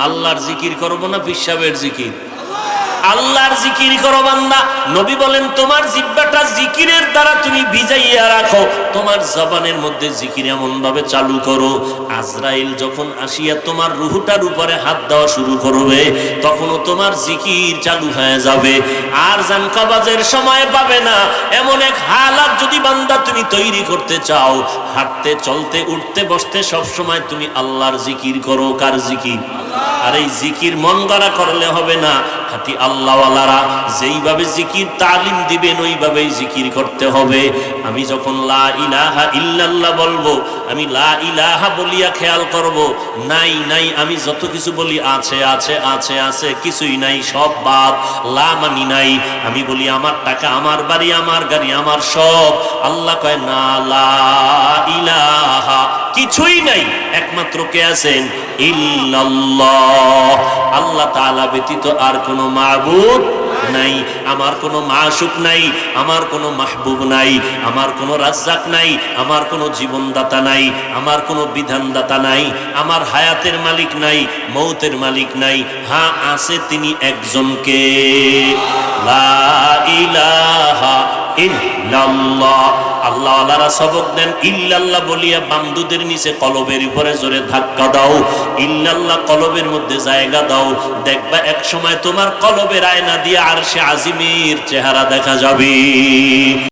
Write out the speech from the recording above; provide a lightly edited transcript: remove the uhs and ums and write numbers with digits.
আল্লাহর জিকির করবো না পিশাবের জিকির? আল্লাহর জিকির করো বান্দা। নবী বলেন তোমার জিহ্বাটা জিকিরের দ্বারা তুমি ভিজাইয়া রাখো, তোমার জবানের মধ্যে জিকির এমন ভাবে চালু করো, আজরাইল যখন আসিয়া তোমার রূহটার উপরে হাত দেওয়া শুরু করবে তখনও তোমার জিকির চালু হয়ে যাবে। আর জান কবাজের সময় পাবে না এমন এক হালাত যদি বান্দা তুমি তৈরি করতে চাও, হাঁটতে চলতে উঠতে বসতে সব সময় তুমি আল্লাহর জিকির করো। কার জিকির? আর এই জিকির মন গড়া করলে হবে না, খাঁটি আল্লাহওয়ালারা যেইভাবে জিকির তালিম দিবেন ওইভাবেই জিকির করতে হবে। আমি যখন লা ইলাহা ইল্লাল্লাহ বলবো, আমি লা ইলাহা বলিয়া খেয়াল করব নাই নাই আমি যত কিছু বলি আছে আছে আছে আছে, কিছুই নাই, সব বাদ, লা মানি নাই। আমি বলি আমার টাকা, আমার বাড়ি, আমার গাড়ি, আমার সব। আল্লাহ কয় না, লা ইলাহা কিছুই নাই, একমাত্র কে আছেন? ইল্লাল্লাহ। আল্লাহ তাআলা ব্যতীত আর কোনো মাবুদ নাই, আমার কোনো মাশুক নাই, আমার কোনো মাহবুব নাই, আমার কোনো রাজ্জাক নাই, আমার কোনো জীবনদাতা নাই, আমার কোনো বিধানদাতা নাই, আমার হায়াতের মালিক নাই, মৌতের মালিক নাই। হ্যাঁ আছে তিনি একজনকে, লা ইলাহা ইল্লাল্লাহ। আল্লাহ আল্লাহরা সবক দেন ইল্লাল্লাহ বলিয়া বামদুদের নিচে কলবের উপরে জোরে ধাক্কা দাও, ইল্লাল্লাহ কলবের মধ্যে জায়গা দাও, দেখবা এক সময় তোমার কলবের আয়না দিয়ে আরশে আজিমের চেহারা দেখা যাবে।